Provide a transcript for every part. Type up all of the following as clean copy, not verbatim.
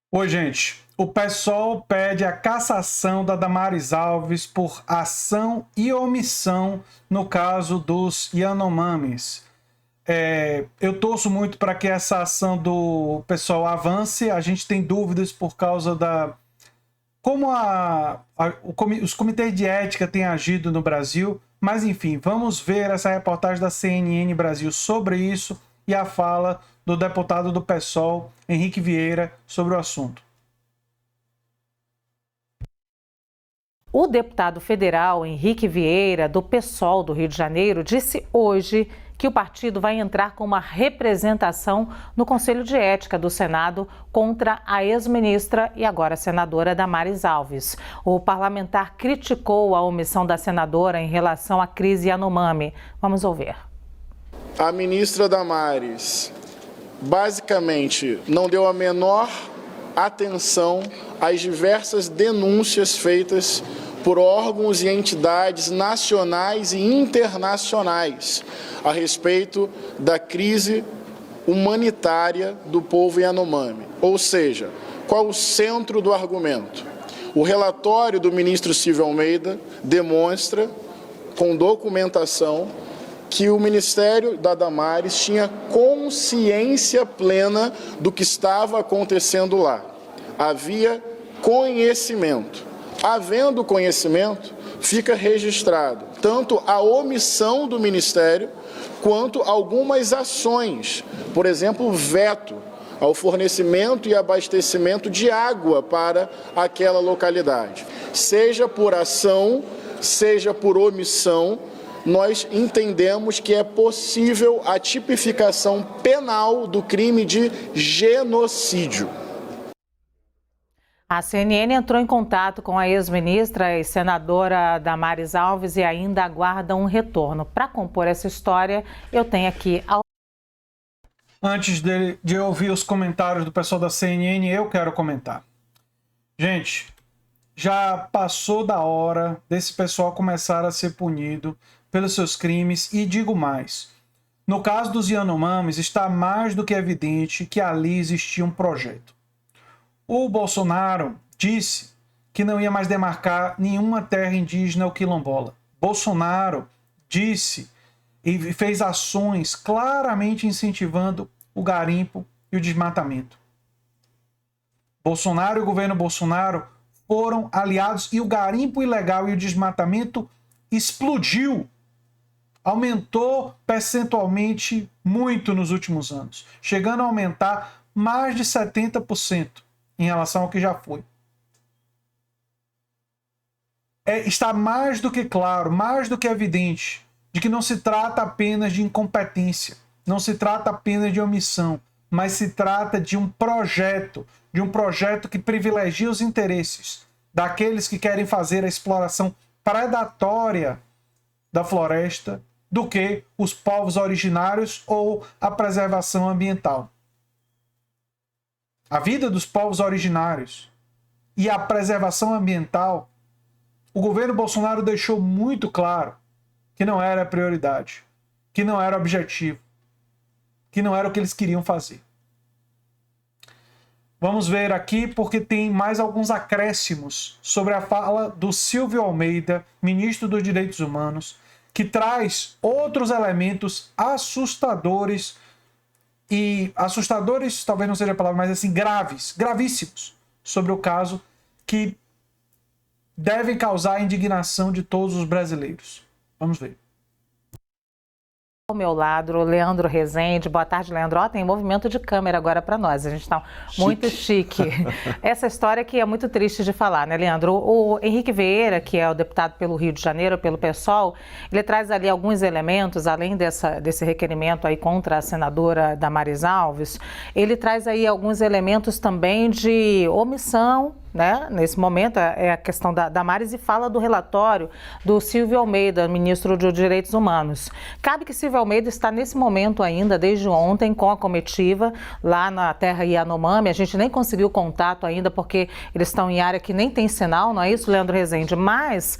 Oi, gente. O PSOL pede a cassação da Damares Alves por ação e omissão no caso dos Yanomamis. Eu torço muito para que essa ação do PSOL avance. A gente tem dúvidas por causa da como os comitês de ética têm agido no Brasil. Mas, enfim, vamos ver essa reportagem da CNN Brasil sobre isso e a fala do deputado do PSOL, Henrique Vieira, sobre o assunto. O deputado federal Henrique Vieira, do PSOL do Rio de Janeiro, disse hoje que o partido vai entrar com uma representação no Conselho de Ética do Senado contra a ex-ministra e agora senadora Damares Alves. O parlamentar criticou a omissão da senadora em relação à crise Yanomami. Vamos ouvir. A ministra Damares basicamente não deu a menor atenção às diversas denúncias feitas por órgãos e entidades nacionais e internacionais a respeito da crise humanitária do povo Yanomami. Ou seja, qual o centro do argumento? O relatório do ministro Silvio Almeida demonstra, com documentação, que o Ministério da Damares tinha consciência plena do que estava acontecendo lá. Havia conhecimento. Havendo conhecimento, fica registrado tanto a omissão do Ministério quanto algumas ações, por exemplo, veto ao fornecimento e abastecimento de água para aquela localidade. Seja por ação, seja por omissão, nós entendemos que é possível a tipificação penal do crime de genocídio. A CNN entrou em contato com a ex-ministra e senadora Damares Alves e ainda aguarda um retorno. Para compor essa história, eu tenho aqui... Antes de ouvir os comentários do pessoal da CNN, eu quero comentar. Gente, já passou da hora desse pessoal começar a ser punido pelos seus crimes e digo mais. No caso dos Yanomamis, está mais do que evidente que ali existia um projeto. O Bolsonaro disse que não ia mais demarcar nenhuma terra indígena ou quilombola. Bolsonaro disse e fez ações claramente incentivando o garimpo e o desmatamento. Bolsonaro e o governo Bolsonaro foram aliados e o garimpo ilegal e o desmatamento explodiu. Aumentou percentualmente muito nos últimos anos, chegando a aumentar mais de 70% em relação ao que já foi. Está mais do que claro, mais do que evidente, de que não se trata apenas de incompetência, não se trata apenas de omissão, mas se trata de um projeto que privilegia os interesses daqueles que querem fazer a exploração predatória da floresta do que os povos originários ou a preservação ambiental. A vida dos povos originários e a preservação ambiental, o governo Bolsonaro deixou muito claro que não era prioridade, que não era objetivo, que não era o que eles queriam fazer. Vamos ver aqui porque tem mais alguns acréscimos sobre a fala do Silvio Almeida, ministro dos Direitos Humanos, que traz outros elementos assustadores talvez não seja a palavra, mas assim, gravíssimos, sobre o caso que devem causar a indignação de todos os brasileiros. Vamos ver. Ao meu lado, o Leandro Rezende. Boa tarde, Leandro. Ó, tem movimento de câmera agora para nós. A gente está muito chique. Essa história que é muito triste de falar, né, Leandro? O Henrique Vieira, que é o deputado pelo Rio de Janeiro, pelo PSOL, ele traz ali alguns elementos, além desse requerimento aí contra a senadora Damares Alves, ele traz aí alguns elementos também de omissão, né? Nesse momento é a questão da Damares e fala do relatório do Silvio Almeida, ministro dos Direitos Humanos. Cabe que Silvio Almeida está nesse momento ainda, desde ontem, com a comitiva lá na terra Yanomami. A gente nem conseguiu contato ainda porque eles estão em área que nem tem sinal, não é isso, Leandro Rezende? Mas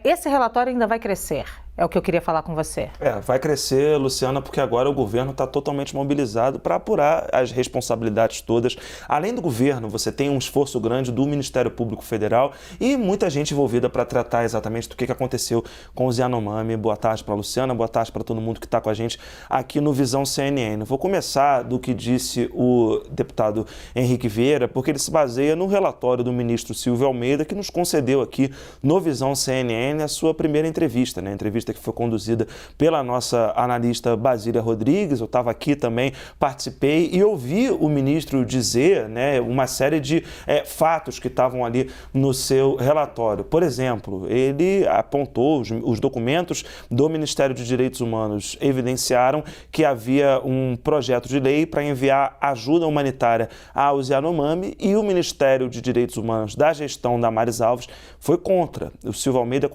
esse relatório ainda vai crescer. É o que eu queria falar com você. Vai crescer, Luciana, porque agora o governo está totalmente mobilizado para apurar as responsabilidades todas. Além do governo, você tem um esforço grande do Ministério Público Federal e muita gente envolvida para tratar exatamente do que aconteceu com os Yanomami. Boa tarde para a Luciana, boa tarde para todo mundo que está com a gente aqui no Visão CNN. Vou começar do que disse o deputado Henrique Vieira, porque ele se baseia no relatório do ministro Silvio Almeida, que nos concedeu aqui no Visão CNN a sua primeira entrevista, né? Entrevista que foi conduzida pela nossa analista Basília Rodrigues. Eu estava aqui também, participei e ouvi o ministro dizer, né, uma série de fatos que estavam ali no seu relatório. Por exemplo, ele apontou os documentos do Ministério de Direitos Humanos evidenciaram que havia um projeto de lei para enviar ajuda humanitária aos Yanomami e o Ministério de Direitos Humanos da gestão da Damares Alves foi contra. O Silvio Almeida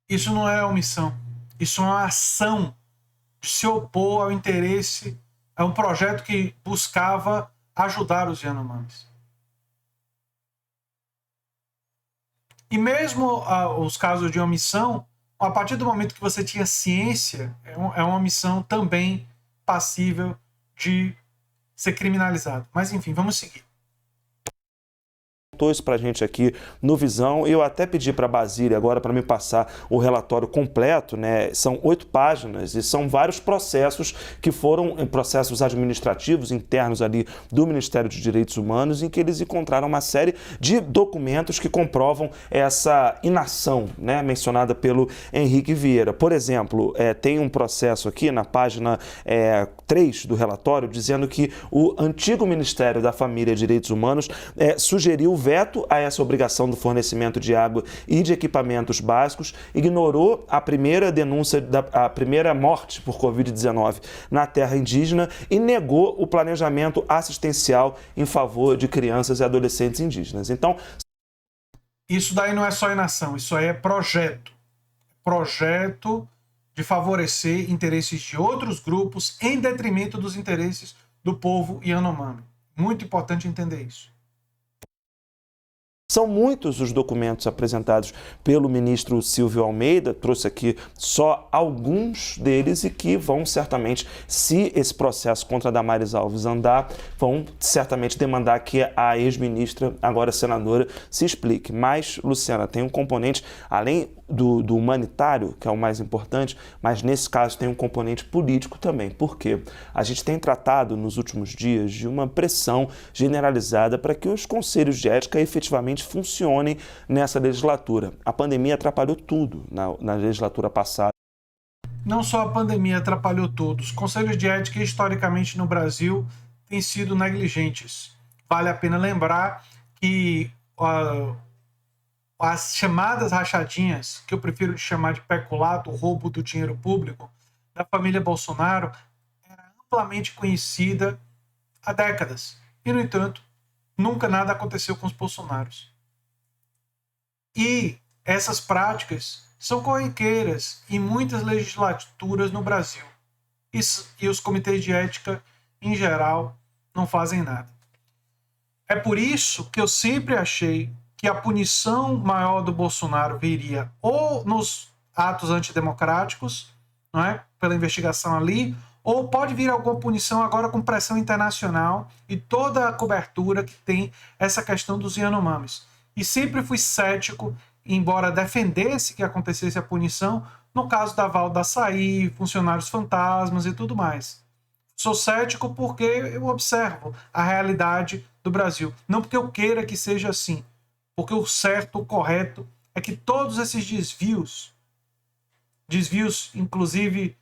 Isso não é omissão, isso é uma ação de se opor ao interesse, é um projeto que buscava ajudar os Yanomamis. E mesmo os casos de omissão, a partir do momento que você tinha ciência, é uma omissão também passível de ser criminalizado. Mas enfim, vamos seguir. Isso para a gente aqui no Visão. Eu até pedi para a Basília agora para me passar o relatório completo, né? São 8 páginas e são vários processos que foram processos administrativos internos ali do Ministério de Direitos Humanos, em que eles encontraram uma série de documentos que comprovam essa inação, né, mencionada pelo Henrique Vieira. Por exemplo, tem um processo aqui na página 3 do relatório dizendo que o antigo Ministério da Família e Direitos Humanos sugeriu veto a essa obrigação do fornecimento de água e de equipamentos básicos, ignorou a primeira denúncia, a primeira morte por Covid-19 na terra indígena e negou o planejamento assistencial em favor de crianças e adolescentes indígenas. Então, isso daí não é só inação, isso aí é projeto. Projeto de favorecer interesses de outros grupos em detrimento dos interesses do povo Yanomami. Muito importante entender isso. São muitos os documentos apresentados pelo ministro Silvio Almeida, trouxe aqui só alguns deles e que vão certamente, se esse processo contra Damares Alves andar, vão certamente demandar que a ex-ministra, agora senadora, se explique. Mas, Luciana, tem um componente, além do humanitário, que é o mais importante, mas nesse caso tem um componente político também. Por quê? A gente tem tratado nos últimos dias de uma pressão generalizada para que os conselhos de ética efetivamente funcionem nessa legislatura. A pandemia atrapalhou tudo na legislatura passada. Não só a pandemia atrapalhou tudo, os conselhos de ética historicamente no Brasil têm sido negligentes. Vale a pena lembrar que as chamadas rachadinhas, que eu prefiro chamar de peculato, o roubo do dinheiro público, da família Bolsonaro, era amplamente conhecida há décadas. E, no entanto, nunca nada aconteceu com os Bolsonaros. E essas práticas são corriqueiras em muitas legislaturas no Brasil. E os comitês de ética, em geral, não fazem nada. É por isso que eu sempre achei que a punição maior do Bolsonaro viria ou nos atos antidemocráticos, não é? Pela investigação ali, ou pode vir alguma punição agora com pressão internacional e toda a cobertura que tem essa questão dos Yanomamis. E sempre fui cético, embora defendesse que acontecesse a punição, no caso da Val do Açaí, funcionários fantasmas e tudo mais. Sou cético porque eu observo a realidade do Brasil. Não porque eu queira que seja assim, porque o certo, o correto, é que todos esses desvios inclusive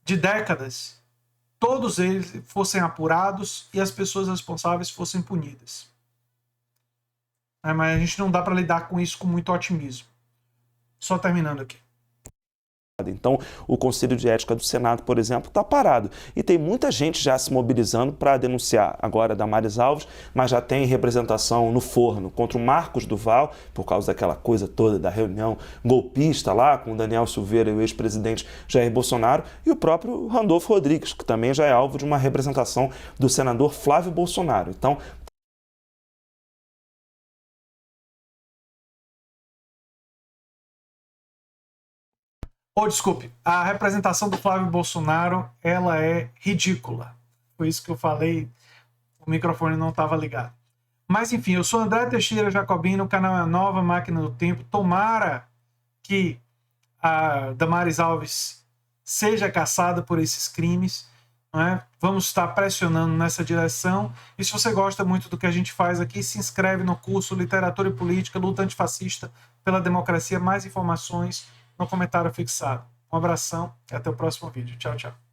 de décadas, todos eles fossem apurados e as pessoas responsáveis fossem punidas. Mas a gente não dá para lidar com isso com muito otimismo. Só terminando aqui. Então, o Conselho de Ética do Senado, por exemplo, está parado. E tem muita gente já se mobilizando para denunciar agora Damares Alves, mas já tem representação no forno contra o Marcos Duval, por causa daquela coisa toda da reunião golpista lá com o Daniel Silveira e o ex-presidente Jair Bolsonaro, e o próprio Randolfo Rodrigues, que também já é alvo de uma representação do senador Flávio Bolsonaro. Então, Ou, desculpe, a representação do Flávio Bolsonaro, ela é ridícula. Foi isso que eu falei, o microfone não estava ligado. Mas, enfim, eu sou André Teixeira Jacobino, o canal é a Nova Máquina do Tempo. Tomara que a Damares Alves seja caçada por esses crimes. Não é? Vamos estar pressionando nessa direção. E se você gosta muito do que a gente faz aqui, se inscreve no curso Literatura e Política, Luta Antifascista pela Democracia. Mais informações no comentário fixado. Um abração e até o próximo vídeo. Tchau, tchau.